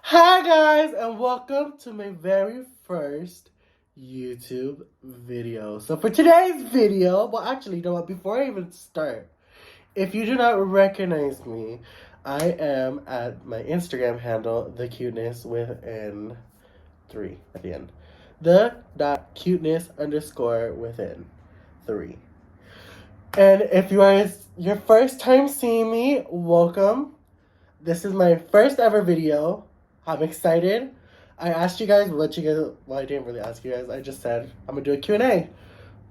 Hi guys, and welcome to my very first YouTube video. So for today's video, well actually, you know what, before I even start, if you do not recognize me, I am at my Instagram handle, the.cuteness with an 3 at the end. The.cuteness underscore within 3. And if you are your first time seeing me, welcome. This is my first ever video. I'm excited. I asked you guys what you guys... Well, I didn't really ask you guys. I just said I'm going to do a Q&A.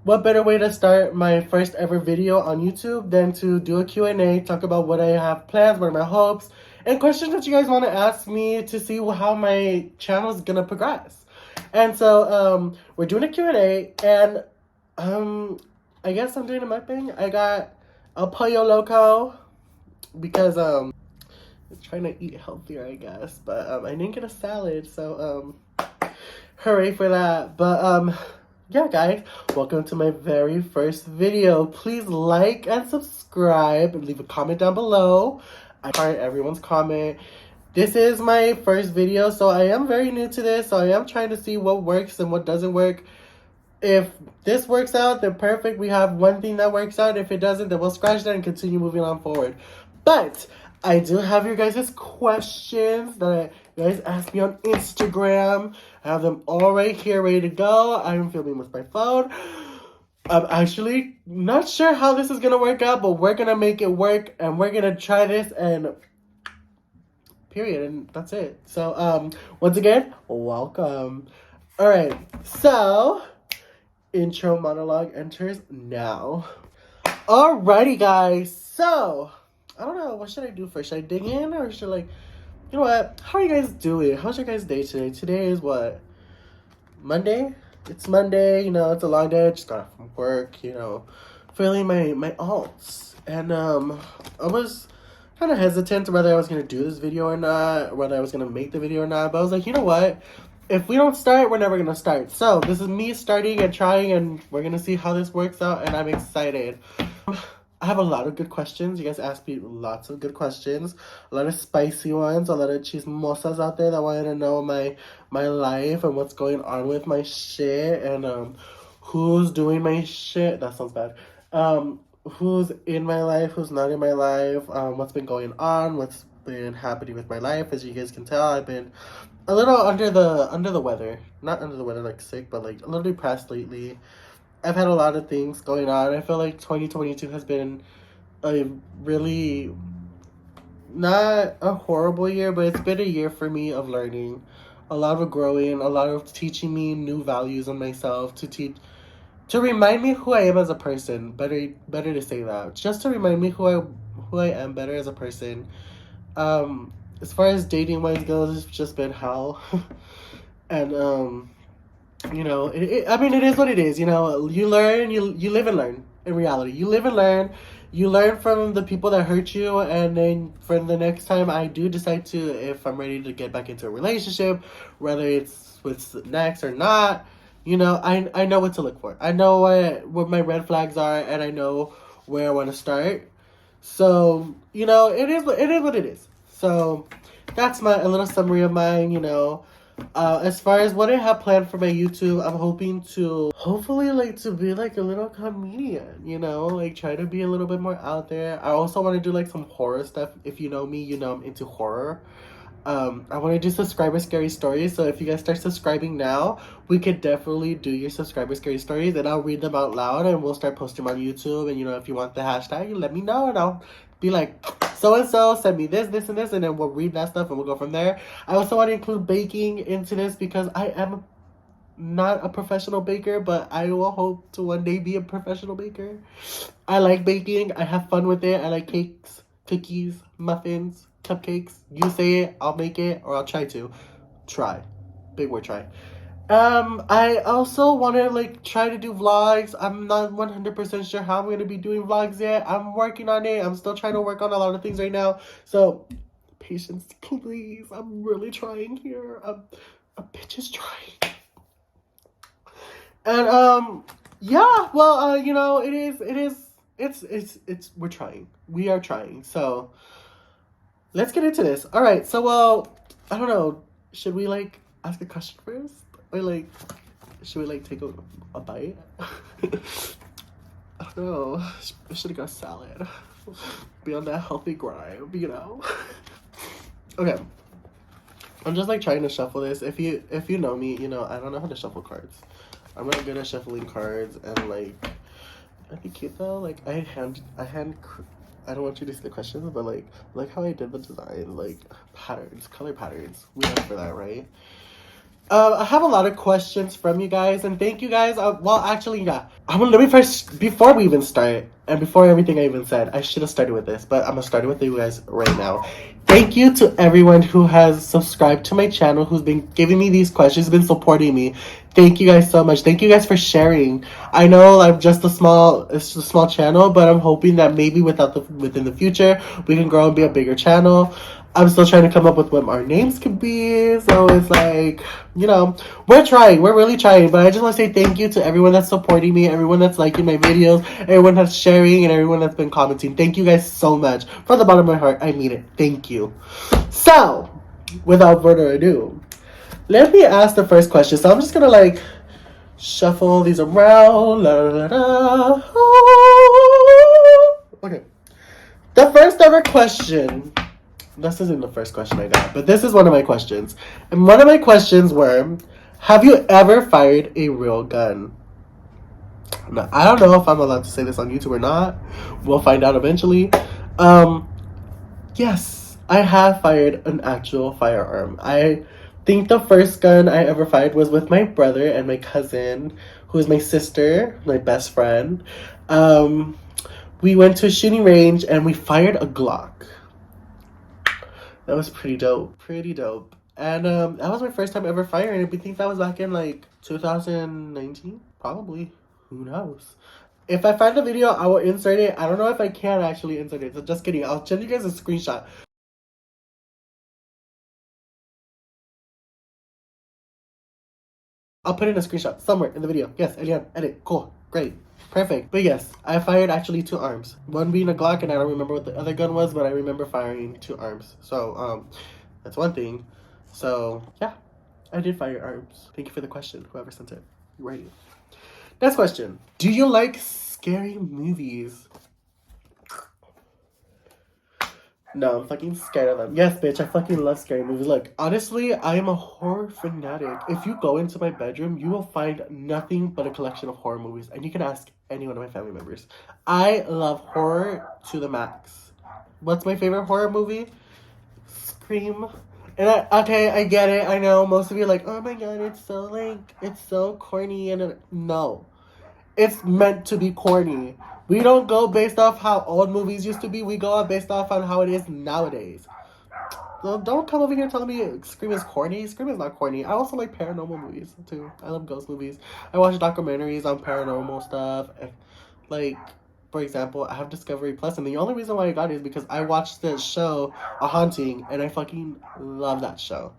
What better way to start my first ever video on YouTube than to do a Q&A, talk about what I have plans, what are my hopes, and questions that you guys want to ask me to see how my channel is going to progress. And so we're doing a Q&A, and I guess I'm doing a mukbang. I got a pollo loco because trying to eat healthier, I guess, but I didn't get a salad, so hooray for that. But yeah, guys, welcome to my very first video. Please like and subscribe and leave a comment down below. I heart everyone's comment. This is my first video, so I am very new to this, so I am trying to see what works and what doesn't work. If this works out, then perfect. We have one thing that works out. If it doesn't, then we'll scratch that and continue moving on forward. But I do have your guys' questions that you guys asked me on Instagram. I have them all right here, ready to go. I'm filming with my phone. I'm actually not sure how this is going to work out, but we're going to make it work, and we're going to try this, and period, and that's it. So, once again, welcome. All right, so intro monologue enters now. Alrighty, guys, so I don't know, what should I do first? Should I dig in, or should you know what? How are you guys doing? How's your guys' day today? Today is what? Monday? It's Monday, you know, it's a long day. I just got off from work, you know, feeling my alts. And I was kind of hesitant whether I was going to do this video or not, whether I was going to make the video or not. But I was like, you know what? If we don't start, we're never going to start. So this is me starting and trying, and we're going to see how this works out, and I'm excited. I have a lot of good questions. You guys asked me lots of good questions. A lot of spicy ones. A lot of chismosas out there that wanted to know my life and what's going on with my shit. And who's doing my shit. That sounds bad. Who's in my life, who's not in my life. What's been going on. What's been happening with my life. As you guys can tell, I've been a little under the weather. Not under the weather like sick, but like a little depressed lately. I've had a lot of things going on. I feel like 2022 has been a really, not a horrible year, but it's been a year for me of learning. A lot of growing, a lot of teaching me new values on myself, to remind me who I am as a person. Better to say that. Just to remind me who I am better as a person. As far as dating wise goes, it's just been hell. And you know, I mean, it is what it is. You know, you learn, you live and learn. In reality, you live and learn. You learn from the people that hurt you, and then for the next time I do decide to, if I'm ready to get back into a relationship, whether it's with next or not, you know, I know what to look for. I know what my red flags are, and I know where I want to start. So, you know, it is what it is. So that's a little summary of mine. You know. As far as what I have planned for my YouTube, I'm hoping to hopefully to be like a little comedian, you know, like try to be a little bit more out there. I also want to do like some horror stuff. If you know me, you know I'm into horror. I want to do subscriber scary stories, so if you guys start subscribing now, we could definitely do your subscriber scary stories, and I'll read them out loud, and we'll start posting them on YouTube. And you know, if you want the hashtag, let me know, and I'll be like, so-and-so, send me this, and this, and then we'll read that stuff, and we'll go from there. I also want to include baking into this, because I am not a professional baker, but I will hope to one day be a professional baker. I like baking. I have fun with it. I like cakes, cookies, muffins, cupcakes. You say it, I'll make it, or I'll try to. Try. Big word, try. I also want to try to do vlogs. I'm not 100% sure how I'm going to be doing vlogs yet. I'm working on it. I'm still trying to work on a lot of things right now. So, patience, please. I'm really trying here. A bitch is trying. And, yeah, well, you know, we're trying. We are trying. So, let's get into this. All right, so, well, I don't know. Should we like ask a question first, or like should we like take a bite? I don't know. I should have got salad. Be on that healthy grind, you know. Okay. I'm just like trying to shuffle this. If you know me, you know I don't know how to shuffle cards. I'm not good at shuffling cards, and like I think cute though. Like I don't want you to see the questions, but like how I did the design, like patterns, color patterns. We went for that, right? I have a lot of questions from you guys, and thank you guys. Well, actually, yeah. Let me first, before we even start, and before everything I even said, I should have started with this, but I'm gonna start with you guys right now. Thank you to everyone who has subscribed to my channel, who's been giving me these questions, been supporting me. Thank you guys so much. Thank you guys for sharing. I know it's just a small channel, but I'm hoping that maybe within the future, we can grow and be a bigger channel. I'm still trying to come up with what our names could be. So it's like, you know, we're trying. We're really trying. But I just want to say thank you to everyone that's supporting me, everyone that's liking my videos, everyone that's sharing, and everyone that's been commenting. Thank you guys so much. From the bottom of my heart, I mean it. Thank you. So, without further ado, let me ask the first question. So I'm just going to like shuffle these around. La, la, la, la. Okay. The first ever question. This isn't the first question I got, but this is one of my questions. And one of my questions were, have you ever fired a real gun? Now, I don't know if I'm allowed to say this on YouTube or not. We'll find out eventually. Um, yes, I have fired an actual firearm. I think the first gun I ever fired was with my brother and my cousin, who is my sister, my best friend. Um, we went to a shooting range and we fired a Glock. That was pretty dope. Pretty dope. And that was my first time ever firing. I think that was back in like 2019, probably. Who knows? If I find the video, I will insert it. I don't know if I can actually insert it. So just kidding. I'll send you guys a screenshot. I'll put in a screenshot somewhere in the video. Yes, Elian, edit. Cool. Great. Perfect. But yes, I fired actually 2 arms. One being a Glock, and I don't remember what the other gun was, but I remember firing 2 arms. So, that's one thing. So, yeah, I did fire arms. Thank you for the question, whoever sent it. Right. Next question. Do you like scary movies? No, I'm fucking scared of them. Yes, bitch, I fucking love scary movies. Look, honestly, I am a horror fanatic. If you go into my bedroom, you will find nothing but a collection of horror movies. And you can ask any one of my family members. I love horror to the max. What's my favorite horror movie? Scream. And I get it. I know most of you are like, oh my god, it's so corny. And no, it's meant to be corny. We don't go based off how old movies used to be. We go based off on how it is nowadays. So don't come over here telling me Scream is corny. Scream is not corny. I also like paranormal movies too. I love ghost movies. I watch documentaries on paranormal stuff. Like, for example, I have Discovery Plus, and the only reason why I got it is because I watched this show, A Haunting, and I fucking love that show.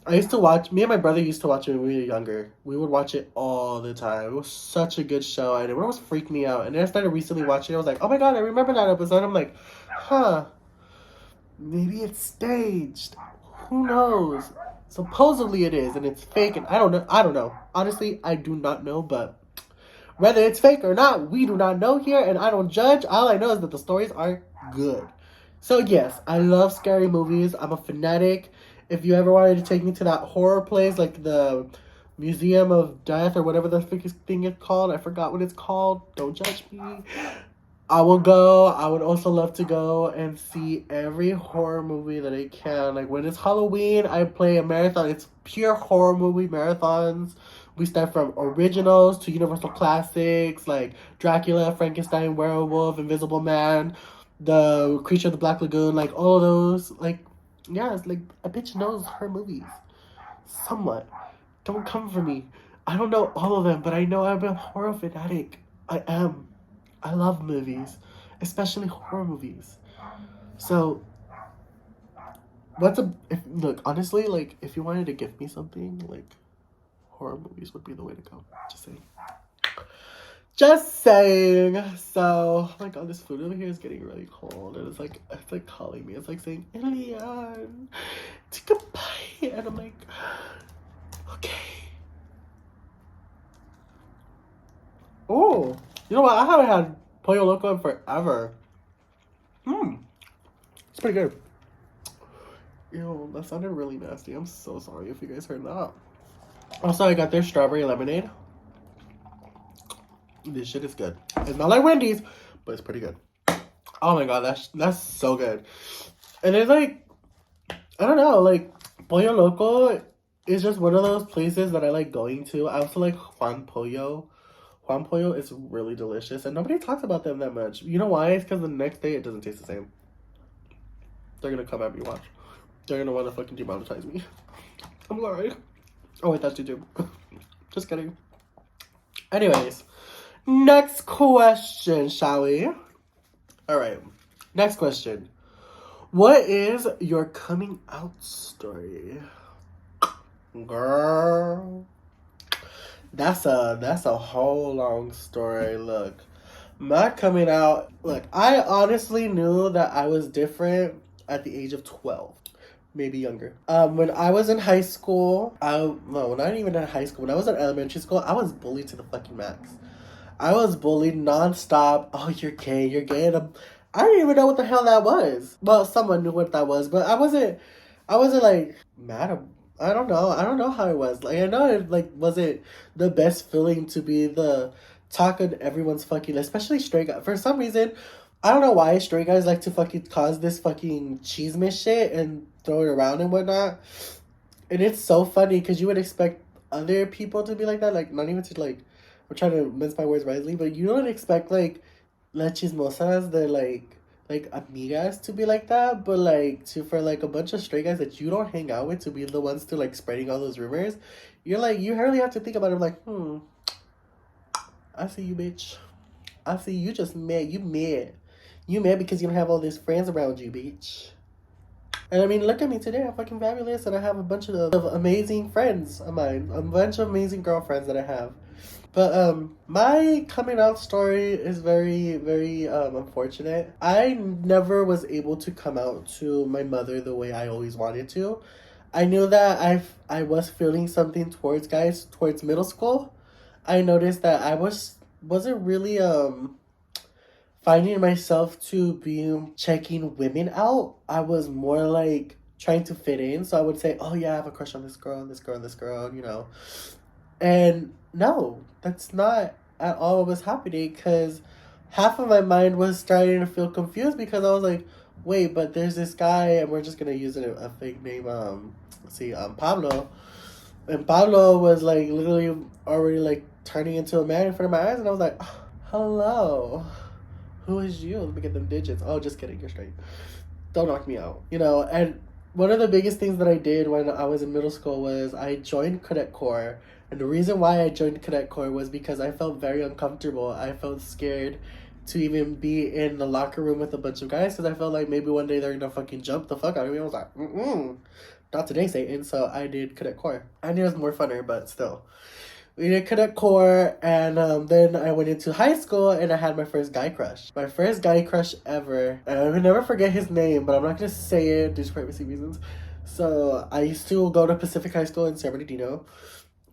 Me and my brother used to watch it when we were younger. We would watch it all the time. It was such a good show, and it always freaked me out. And then I started recently watching it. I was like, oh my god, I remember that episode. I'm like, huh, maybe it's staged. Who knows? Supposedly it is, and it's fake, and I don't know. I don't know. Honestly, I do not know, but whether it's fake or not, we do not know here, and I don't judge. All I know is that the stories are good. So yes, I love scary movies. I'm a fanatic. If you ever wanted to take me to that horror place, like the Museum of Death or whatever the thing is called, I forgot what it's called. Don't judge me. I will go. I would also love to go and see every horror movie that I can. Like when it's Halloween, I play a marathon. It's pure horror movie marathons. We start from originals to Universal classics like Dracula, Frankenstein, Werewolf, Invisible Man, The Creature of the Black Lagoon, like all of those. Like, yeah, it's like a bitch knows her movies. Somewhat. Don't come for me. I don't know all of them, but I know I'm a horror fanatic. I am. I love movies, especially horror movies. So, look, honestly, like, if you wanted to gift me something, like, horror movies would be the way to go. Just saying. Just saying. So, oh my god, this food over here is getting really cold, and it's like calling me. It's like saying, "Elian, take a bite," and I'm like, okay. Oh, you know what? I haven't had pollo loco in forever. It's pretty good. Ew, that sounded really nasty. I'm so sorry if you guys heard that. Also, I got their strawberry lemonade. This shit is good. It's not like Wendy's, but it's pretty good. Oh my god, that's so good. And it's like, I don't know, like Pollo Loco is just one of those places that I like going to. I also like Juan Pollo. Juan Pollo is really delicious, and nobody talks about them that much. You know why? It's because the next day it doesn't taste the same. They're gonna come at me, watch. They're gonna want to fucking demonetize me. I'm sorry. Oh wait, that's YouTube. Just kidding. Anyways, next question, shall we? All right. Next question. What is your coming out story? Girl. That's a whole long story. Look. My coming out, look, I honestly knew that I was different at the age of 12. Maybe younger. When I was in high school, no, not even in high school. When I was in elementary school, I was bullied to the fucking max. I was bullied nonstop. Oh, you're gay, you're gay. And I didn't even know what the hell that was. Well, someone knew what that was, but I wasn't like mad. I don't know. I don't know how it was. Like, I know it like wasn't the best feeling to be the talk of everyone's fucking, especially straight guys. For some reason, I don't know why straight guys like to fucking cause this fucking cheeseman shit and throw it around and whatnot. And it's so funny because you would expect other people to be like that. Like, not even to like, I'm trying to mince my words wisely, but you don't expect like las chismosas, the like amigas to be like that, but like to for like a bunch of straight guys that you don't hang out with to be the ones to like spreading all those rumors, you're like you hardly have to think about it. Like, I see you, bitch. I see you just mad. You mad. You mad because you don't have all these friends around you, bitch. And I mean, look at me today. I'm fucking fabulous, and I have a bunch of amazing friends of mine, a bunch of amazing girlfriends that I have. But my coming out story is very, very unfortunate. I never was able to come out to my mother the way I always wanted to. I knew that I was feeling something towards guys towards middle school. I noticed that I wasn't really finding myself to be checking women out. I was more like trying to fit in. So I would say, "Oh yeah, I have a crush on this girl, and this girl, and this girl," you know. And no, that's not at all what was happening because half of my mind was starting to feel confused because I was like, wait, but there's this guy and we're just gonna use a fake name, let's see, Pablo. And Pablo was like literally already like turning into a man in front of my eyes and I was like, hello. Who is you? Let me get them digits. Oh, just kidding, you're straight. Don't knock me out. You know, and one of the biggest things that I did when I was in middle school was I joined Cadet Corps. And the reason why I joined Cadet Corps was because I felt very uncomfortable. I felt scared to even be in the locker room with a bunch of guys because I felt like maybe one day they're gonna fucking jump the fuck out of me. I was like, not today, Satan. So I did Cadet Corps. I knew it was more funner, but still. We did Cadet Corps, and then I went into high school, and I had my first guy crush. My first guy crush ever. And I will never forget his name, but I'm not going to say it due to privacy reasons. So I used to go to Pacific High School in San Bernardino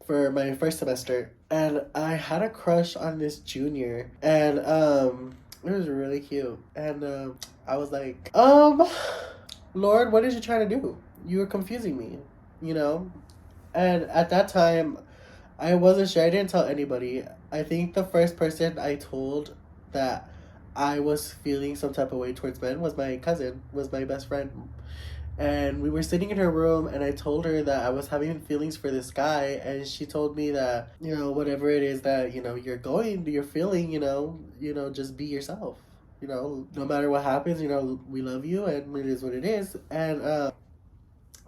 for my first semester, and I had a crush on this junior, and it was really cute. And I was like, Lord, what did you trying to do? You were confusing me, you know? And at that time, I wasn't sure. I didn't tell anybody. I think the first person I told that I was feeling some type of way towards men was my cousin, was my best friend. And we were sitting in her room and I told her that I was having feelings for this guy and she told me that, you know, whatever it is that, you know, you're feeling, just be yourself. You know, no matter what happens, you know, we love you and it is what it is. And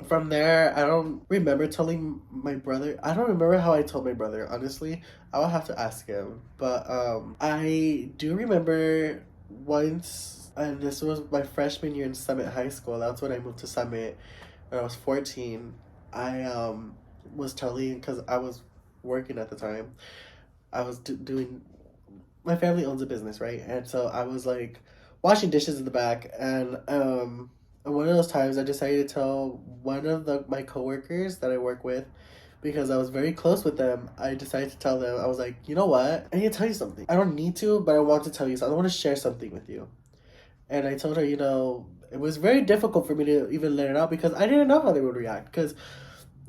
from there, I don't remember telling my brother. I don't remember how I told my brother, honestly. I will have to ask him. But I do remember once, and this was my freshman year in Summit High School. That's when I moved to Summit when I was 14. I was telling, because I was working at the time, I was doing my family owns a business, right? And so I was like washing dishes in the back, and one of those times I decided to tell one of my coworkers that I work with, because I was very close with them. I decided to tell them, I was like, you know what? I need to tell you something. I don't need to, but I want to tell you something. I want to share something with you. And I told her, it was very difficult for me to even let it out because I didn't know how they would react. Because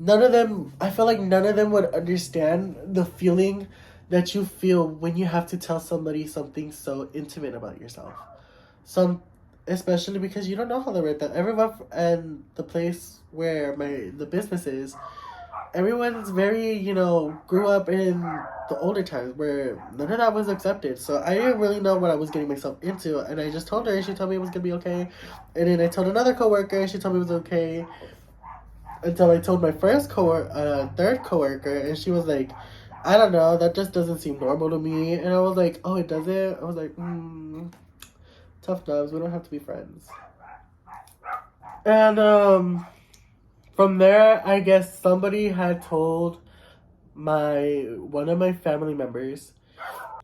I felt like none of them would understand the feeling that you feel when you have to tell somebody something so intimate about yourself. Some, especially because you don't know how they react. Everyone and the place where the business is, everyone's very, grew up in the older times where none of that was accepted. So I didn't really know what I was getting myself into. And I just told her, and she told me it was going to be okay. And then I told another coworker, and she told me it was okay. Until I told my third coworker, and she was like, I don't know, that just doesn't seem normal to me. And I was like, oh, it doesn't? I was like, tough nubs, we don't have to be friends. And, from there, I guess somebody had told one of my family members,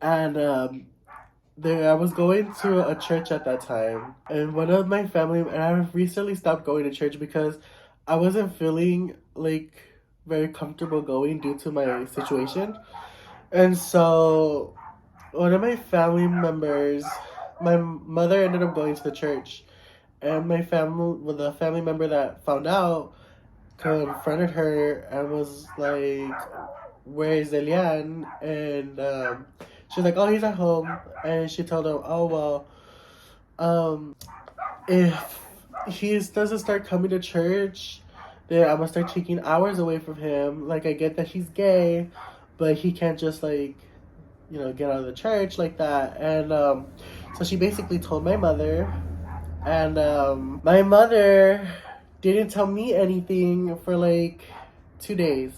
and I was going to a church at that time, and and I recently stopped going to church because I wasn't feeling like very comfortable going due to my situation, and so one of my family members, my mother ended up going to the church, and the family member that found out confronted her and was like, where's Elian? And she was like, oh, he's at home. And she told him, oh, well, if he doesn't start coming to church, then I'm going to start taking hours away from him. Like, I get that he's gay, but he can't just, like, get out of the church like that. And so she basically told my mother. And my mother didn't tell me anything for like 2 days.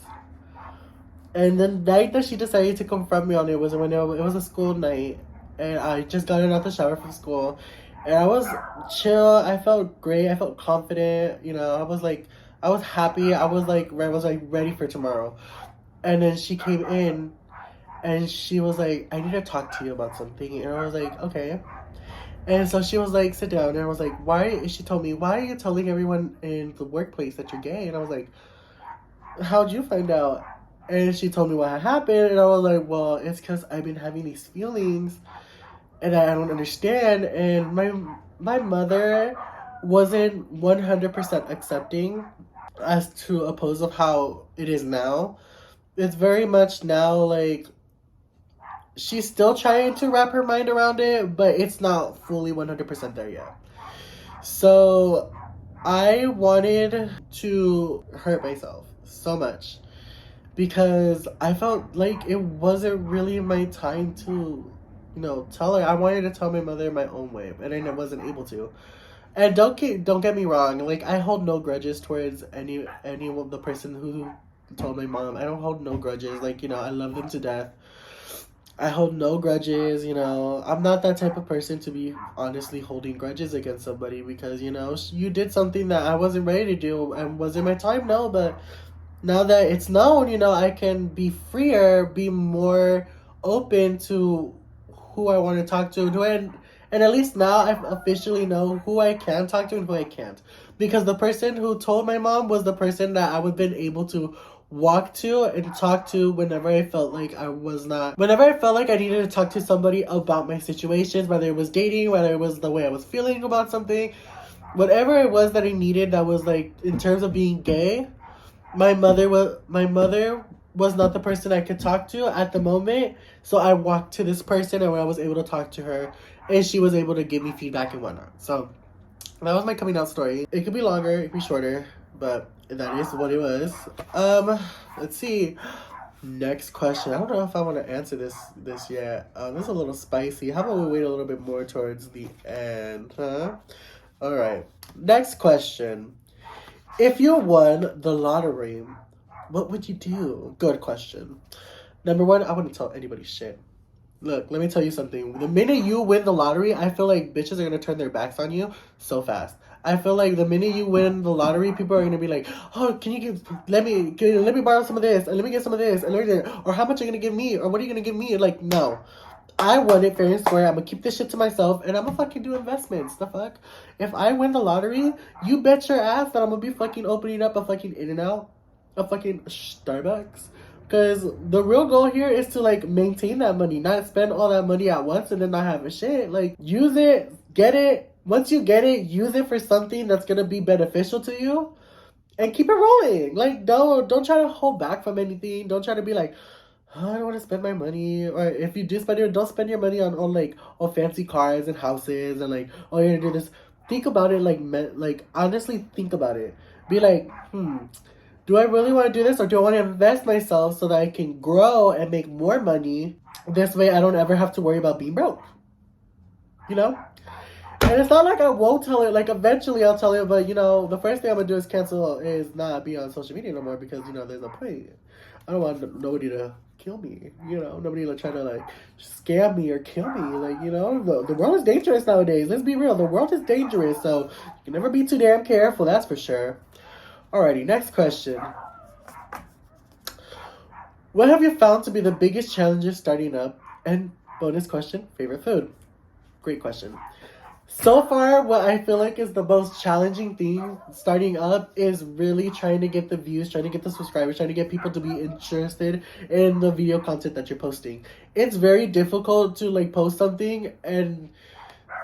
And the night that she decided to confront me on it was when it was a school night. And I just got out the shower from school. And I was chill. I felt great. I felt confident. I was happy. I was ready for tomorrow. And then she came in and she was like, I need to talk to you about something. And I was like, okay. And so she was like, sit down. And I was like, she told me, why are you telling everyone in the workplace that you're gay? And I was like, how'd you find out? And she told me what had happened. And I was like, well, it's because I've been having these feelings and I don't understand. And my mother wasn't 100% accepting as to oppose of how it is now. It's very much now like, she's still trying to wrap her mind around it, but it's not fully 100% there yet. So I wanted to hurt myself so much because I felt like it wasn't really my time to, tell her. I wanted to tell my mother my own way, and I wasn't able to. And don't get me wrong, like, I hold no grudges towards any of the person who told my mom. I don't hold no grudges. Like, I love them to death. I hold no grudges, I'm not that type of person to be honestly holding grudges against somebody because, you did something that I wasn't ready to do and wasn't my time, no, but now that it's known, I can be freer, be more open to who I want to talk to, and at least now I officially know who I can talk to and who I can't. Because the person who told my mom was the person that I would have been able to walk to and talk to whenever I felt like whenever I felt like I needed to talk to somebody about my situations, whether it was dating, whether it was the way I was feeling about something, whatever it was that I needed that was like in terms of being gay, my mother was not the person I could talk to at the moment. So I walked to this person and I was able to talk to her and she was able to give me feedback and whatnot. So that was my coming out story. It could be longer, it could be shorter, but that is what it was. Let's see. Next question. I don't know if I want to answer this yet. This is a little spicy. How about we wait a little bit more towards the end, huh? All right. Next question. If you won the lottery, what would you do? Good question. Number one, I wouldn't tell anybody shit. Look, let me tell you something. The minute you win the lottery, I feel like bitches are gonna turn their backs on you so fast. I feel like the minute you win the lottery, people are gonna be like, "Oh, let me borrow some of this, and let me get some of this, and let me, or how much are you gonna give me, or what are you gonna give me?" Like, no, I won it fair and square. I'm gonna keep this shit to myself, and I'm gonna fucking do investments. The fuck? If I win the lottery, you bet your ass that I'm gonna be fucking opening up a fucking In-N-Out, a fucking Starbucks. Because the real goal here is to, like, maintain that money, not spend all that money at once and then not have a shit. Like, use it, get it. Once you get it, use it for something that's gonna be beneficial to you, and keep it rolling. Like, don't try to hold back from anything. Don't try to be like, oh, I don't want to spend my money. Or if you do spend it, don't spend your money on like on fancy cars and houses and like, oh, you're gonna do this. Think about it, like honestly think about it. Be like, do I really want to do this, or do I want to invest myself so that I can grow and make more money? This way I don't ever have to worry about being broke. You know? And it's not like I won't tell it. Like, eventually I'll tell it, but, you know, the first thing I'm going to do is not be on social media no more, because, you know, there's no point. I don't want nobody to kill me, you know? Nobody to try to, like, scam me or kill me. Like, you know, the world is dangerous nowadays. Let's be real. The world is dangerous, so you can never be too damn careful, that's for sure. Alrighty, next question. What have you found to be the biggest challenges starting up? And bonus question, favorite food? Great question. So far, what I feel like is the most challenging thing starting up is really trying to get the views, trying to get the subscribers, trying to get people to be interested in the video content that you're posting. It's very difficult to, like, post something and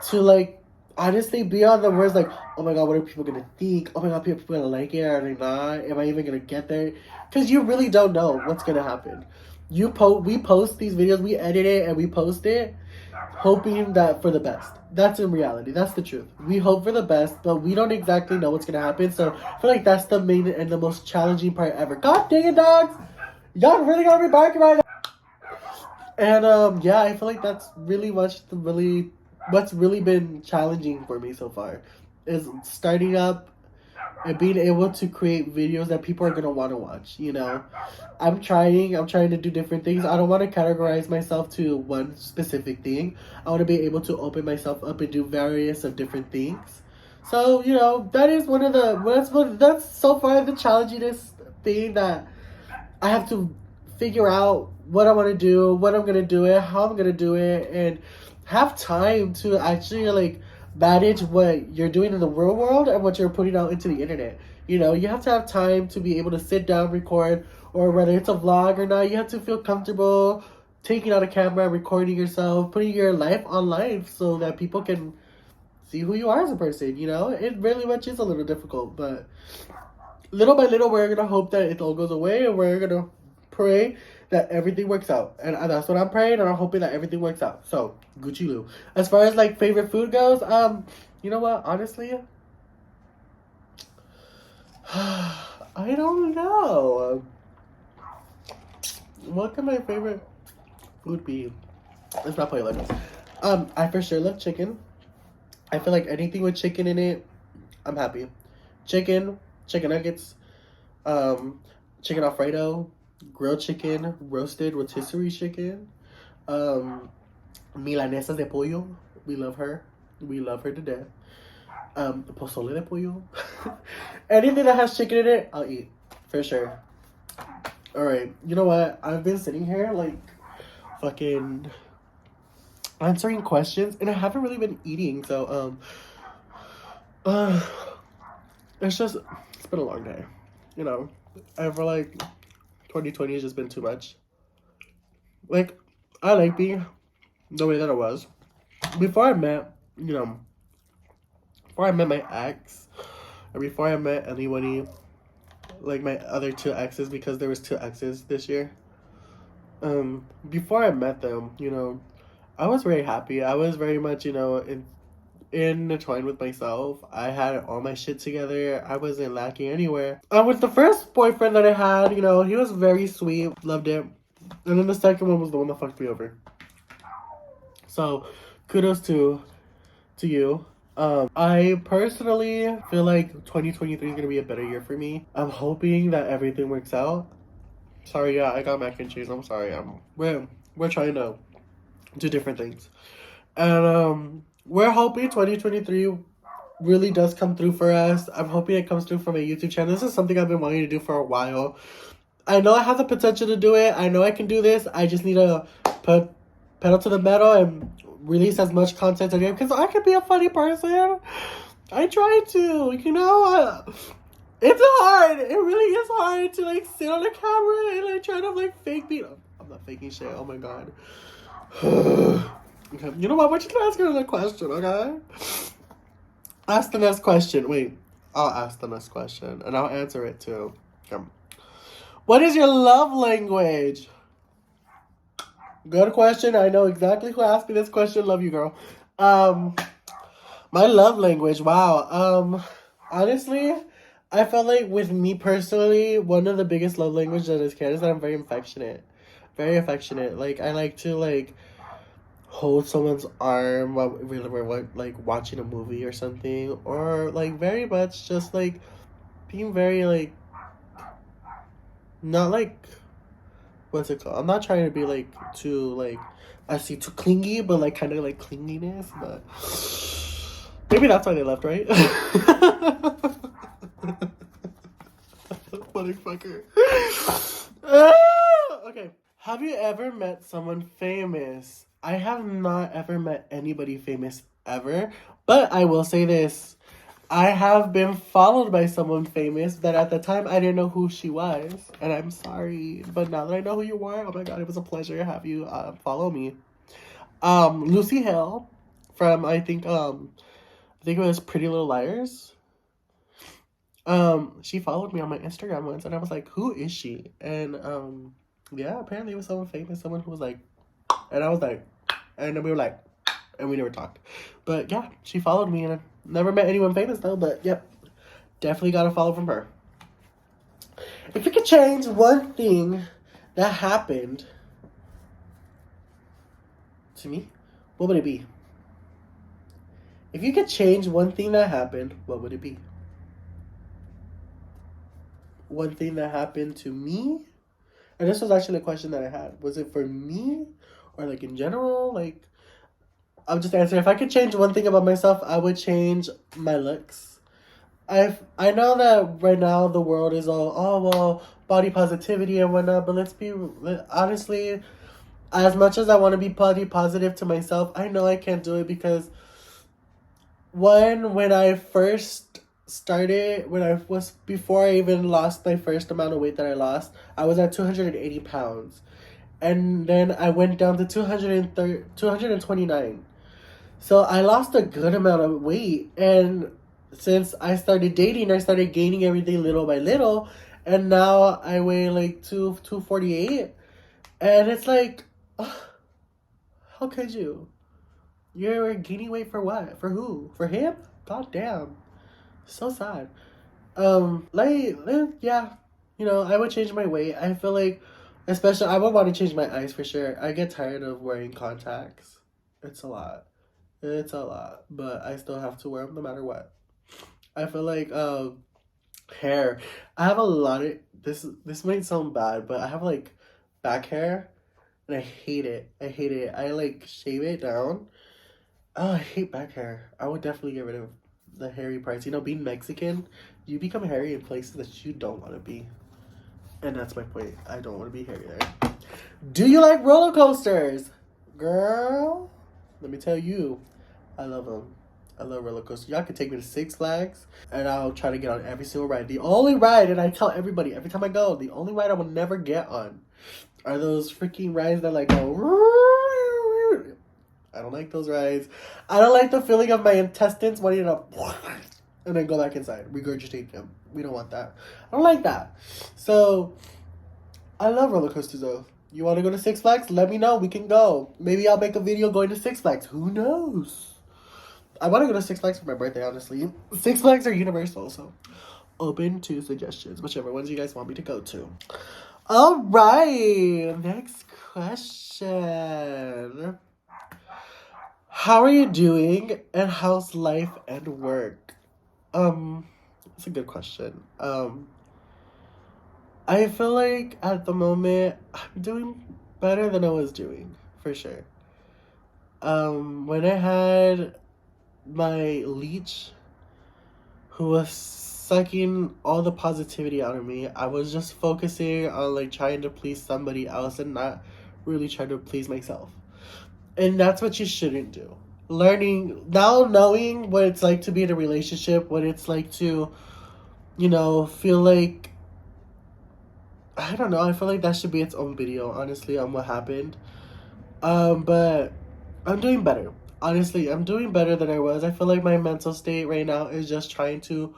to, like, honestly be on the words like, oh my god, what are people gonna think? Oh my god, people gonna like it? Are they not? Am I even gonna get there? Because you really don't know what's gonna happen. We post these videos, we edit it, and we post it hoping that for the best. That's in reality. That's the truth. We hope for the best, but we don't exactly know what's gonna happen. So I feel like that's the main and the most challenging part ever. God dang it, dogs! Y'all really gotta be barking right now. And yeah, I feel like that's really what's really been challenging for me so far, is starting up and being able to create videos that people are gonna want to watch. You know, I'm trying to do different things. I don't want to categorize myself to one specific thing. I want to be able to open myself up and do various of different things. So, you know, that is that's so far the challengingest thing, that I have to figure out what I want to do, what I'm gonna do it, how I'm gonna do it, and have time to actually, like, manage what you're doing in the real world and what you're putting out into the internet. You know, you have to have time to be able to sit down, record, or whether it's a vlog or not, you have to feel comfortable taking out a camera, recording yourself, putting your life on live so that people can see who you are as a person. You know, it really much is a little difficult, but little by little, we're gonna hope that it all goes away, and we're gonna pray that everything works out. And that's what I'm praying, and I'm hoping that everything works out. So, Gucci Lou. As far as, like, favorite food goes, you know what? Honestly, I don't know. What can my favorite food be? Let's not play like this. I for sure love chicken. I feel like anything with chicken in it, I'm happy. Chicken nuggets, chicken Alfredo, grilled chicken, roasted rotisserie chicken, milanesas de pollo. We love her. We love her to death. Pozole de pollo. Anything that has chicken in it, I'll eat. For sure. Alright, you know what? I've been sitting here, like, fucking answering questions, and I haven't really been eating, so, it's been a long day. You know, I feel like 2020 has just been too much. Like, I like being the way that I was. Before I met my ex, or before I met anybody, like my other two exes, because there was two exes this year. Before I met them, you know, I was very happy. I was very much, you know, intertwined with myself. I had all my shit together. I wasn't lacking anywhere. With the first boyfriend that I had, you know, he was very sweet. Loved it. And then the second one was the one that fucked me over. So, kudos to you. I personally feel like 2023 is going to be a better year for me. I'm hoping that everything works out. Sorry, yeah, I got mac and cheese. I'm sorry. We're trying to do different things. And, we're hoping 2023 really does come through for us. I'm hoping it comes through for my YouTube channel. This is something I've been wanting to do for a while. I know I have the potential to do it. I know I can do this. I just need to put pedal to the metal and release as much content as I can because I could be a funny person. I try to, you know. It's hard. It really is hard to like sit on a camera and like try to like fake me. I'm not faking shit. Oh my god. Okay. You know what? We're just gonna ask another question, okay? Ask the next question. Wait, I'll ask the next question and I'll answer it too. Okay. What is your love language? Good question. I know exactly who asked me this question. Love you, girl. My love language. Wow. Honestly, I felt like with me personally, one of the biggest love languages that is cared is that I'm very affectionate. Very affectionate. Like I like to like hold someone's arm while we're like watching a movie or something, or like very much just like being very like not like what's it called? I'm not trying to be like too like I see too clingy, but like kind of like clinginess. But maybe that's why they left, right? Motherfucker. Okay. Have you ever met someone famous? I have not ever met anybody famous ever, but I will say this. I have been followed by someone famous that at the time I didn't know who she was, and I'm sorry. But now that I know who you are, oh my god, it was a pleasure to have you follow me. Lucy Hale from I think it was Pretty Little Liars. She followed me on my Instagram once, and I was like, "Who is she?" And yeah, apparently it was someone famous, someone who was like, and I was like, and then we were like, and we never talked. But yeah, she followed me, and I never met anyone famous though. But yep, definitely got a follow from her. If you could change one thing that happened to me, what would it be? If you could change one thing that happened, what would it be? One thing that happened to me? And this was actually a question that I had. Was it for me or like in general? Like, I'll just answer. If I could change one thing about myself, I would change my looks. I know that right now the world is all, oh, well, body positivity and whatnot, but let's be, honestly, as much as I want to be body positive to myself, I know I can't do it because when I first started, before I even lost my first amount of weight that I lost, I was at 280 pounds. And then I went down to 229. So I lost a good amount of weight. And since I started dating, I started gaining everything little by little. And now I weigh like 248. And it's like, ugh, how could you? You're gaining weight for what? For who? For him? God damn. So sad. Yeah, I would change my weight. I feel like, especially, I would want to change my eyes for sure. I get tired of wearing contacts. It's a lot. It's a lot, but I still have to wear them no matter what. I feel like, hair. I have a lot of, this might sound bad, but I have like back hair, and I hate it. I hate it. I like shave it down. Oh, I hate back hair. I would definitely get rid of the hairy parts. Being Mexican, you become hairy in places that you don't want to be. And that's my point. I don't want to be hairy there. Do you like roller coasters? Girl, let me tell you, I love them. I love roller coasters. Y'all can take me to Six Flags, and I'll try to get on every single ride. The only ride, and I tell everybody every time I go, the only ride I will never get on are those freaking rides that like go. I don't like those rides. I don't like the feeling of my intestines wanting to and then go back inside, regurgitate them. We don't want that. I don't like that. So, I love roller coasters though. You want to go to Six Flags? Let me know. We can go. Maybe I'll make a video going to Six Flags. Who knows? I want to go to Six Flags for my birthday, honestly. Six Flags are universal, so open to suggestions, whichever ones you guys want me to go to. All right, next question. How are you doing, and how's life and work? It's a good question. I feel like at the moment I'm doing better than I was doing, for sure. When I had my leech who was sucking all the positivity out of me, I was just focusing on like trying to please somebody else and not really trying to please myself. And that's what you shouldn't do. Learning now, knowing what it's like to be in a relationship, what it's like to, feel like, I don't know, I feel like that should be its own video, honestly, on what happened. But I'm doing better. Honestly, I'm doing better than I was. I feel like my mental state right now is just trying to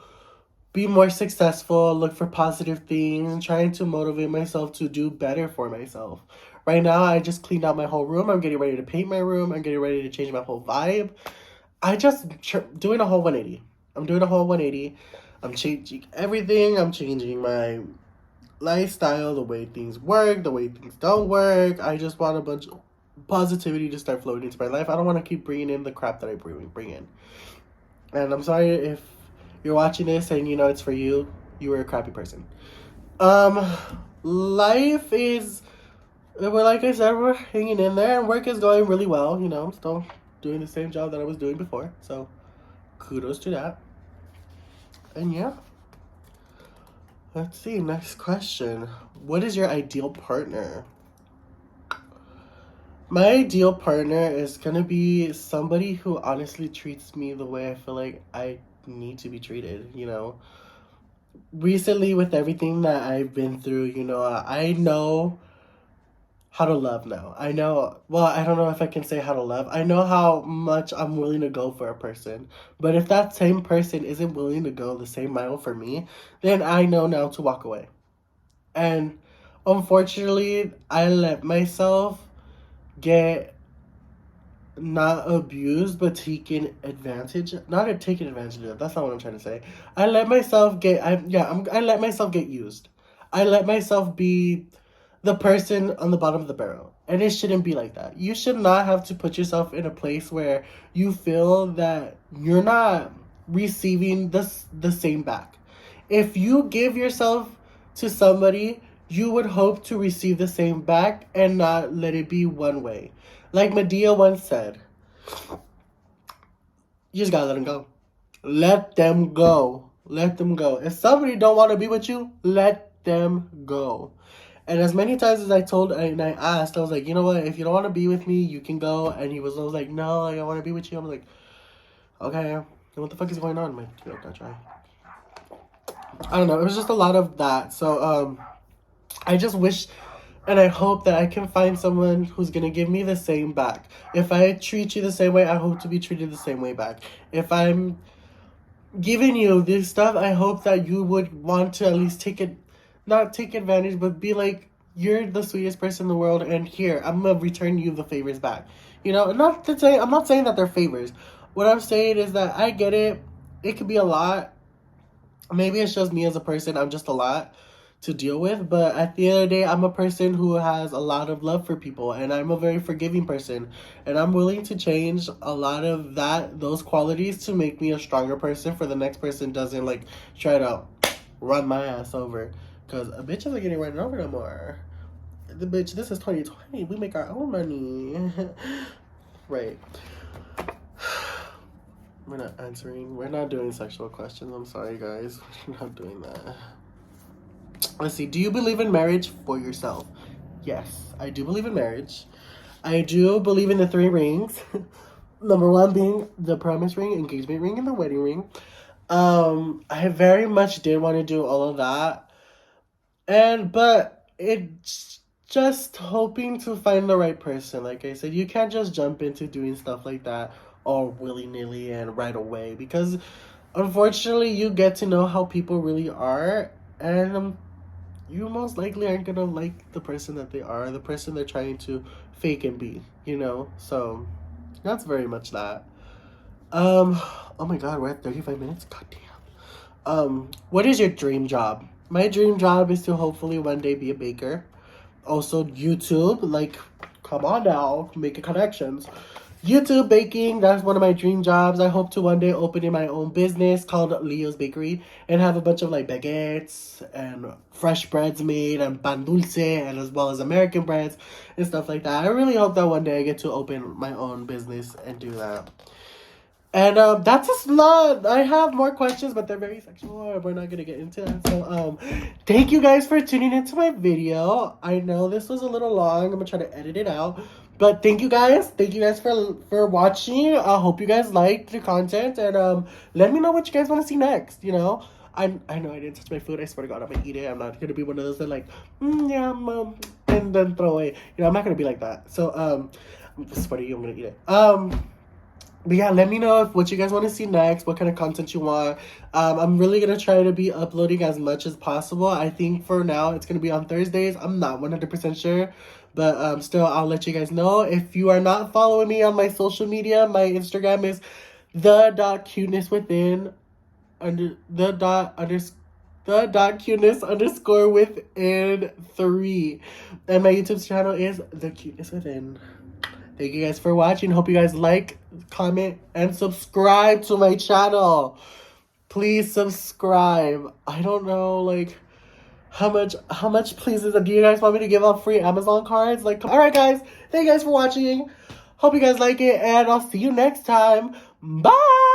be more successful, look for positive things, trying to motivate myself to do better for myself. Right now, I just cleaned out my whole room. I'm getting ready to paint my room. I'm getting ready to change my whole vibe. Doing a whole 180. I'm doing a whole 180. I'm changing everything. I'm changing my lifestyle, the way things work, the way things don't work. I just want a bunch of positivity to start flowing into my life. I don't want to keep bringing in the crap that I bring in. And I'm sorry if you're watching this and you know it's for you. You were a crappy person. Life is, well, like I said, we're hanging in there, and work is going really well. I'm still doing the same job that I was doing before. So, kudos to that. And yeah. Let's see, next question. What is your ideal partner? My ideal partner is gonna be somebody who honestly treats me the way I feel like I need to be treated. Recently, with everything that I've been through, I know how to love now. I don't know if I can say how to love. I know how much I'm willing to go for a person. But if that same person isn't willing to go the same mile for me, then I know now to walk away. And unfortunately, I let myself get not abused, but taken advantage. Not taken advantage of. That's not what I'm trying to say. I let myself get. I let myself get used. I let myself be the person on the bottom of the barrel, and it shouldn't be like that. You should not have to put yourself in a place where you feel that you're not receiving the same back. If you give yourself to somebody, you would hope to receive the same back and not let it be one way. Like Medea once said, you just gotta let them go. Let them go. Let them go. If somebody don't want to be with you, let them go. And as many times as I told and I asked, I was like, you know what? If you don't want to be with me, you can go. And he was always like, no, like, I want to be with you. I'm like, okay, then what the fuck is going on? I'm like, gotta try. I don't know. It was just a lot of that. So, I just wish and I hope that I can find someone who's gonna give me the same back. If I treat you the same way, I hope to be treated the same way back. If I'm giving you this stuff, I hope that you would want to at least not take advantage, but be like, you're the sweetest person in the world, and here, I'm gonna return you the favors back. I'm not saying that they're favors. What I'm saying is that I get it. It could be a lot. Maybe it's just me as a person. I'm just a lot to deal with, but at the end of the day, I'm a person who has a lot of love for people, and I'm a very forgiving person, and I'm willing to change a lot of those qualities to make me a stronger person for the next person doesn't like try to run my ass over, because a bitch isn't getting run over no more. This is 2020, we make our own money. Right. We're not doing sexual questions. I'm sorry, guys. We're not doing that. Let's see. Do you believe in marriage for yourself? Yes, I do believe in marriage. I do believe in the 3 rings. Number 1 being the promise ring, engagement ring, and the wedding ring. I very much did want to do all of that. But it's just hoping to find the right person. Like I said, you can't just jump into doing stuff like that all willy-nilly and right away, because unfortunately you get to know how people really are, and you most likely aren't gonna like the person that they are, the person they're trying to fake and be, So that's very much that. Oh my god, we're at 35 minutes. God damn. What is your dream job? My dream job is to hopefully one day be a baker. Also YouTube, like, come on now, making connections. YouTube baking, that's one of my dream jobs. I hope to one day open in my own business called Leo's Bakery and have a bunch of like baguettes and fresh breads made and pan dulce, and as well as American breads and stuff like that. I really hope that one day I get to open my own business and do that. And that's a lot. I have more questions, but they're very sexual. We're not gonna get into that. So thank you guys for tuning into my video. I know this was a little long. I'm gonna try to edit it out. But thank you guys. Thank you guys for watching. I hope you guys liked the content, and let me know what you guys want to see next. You know, I know I didn't touch my food. I swear to God, I'm gonna eat it. I'm not gonna be one of those that like, yeah, and then throw away. You know, I'm not gonna be like that. So I'm swear to you, I'm gonna eat it. But yeah, let me know what you guys want to see next, what kind of content you want. I'm really going to try to be uploading as much as possible. I think for now it's going to be on Thursdays. I'm not 100% sure. But still, I'll let you guys know. If you are not following me on my social media, my Instagram is the.cuteness within under the.cuteness underscore within 3. And my YouTube channel is the cuteness within. Thank you guys for watching. Hope you guys like, comment, and subscribe to my channel. Please subscribe. I don't know, like, how much please is it? Do you guys want me to give out free Amazon cards? Like, alright guys, thank you guys for watching. Hope you guys like it, and I'll see you next time. Bye!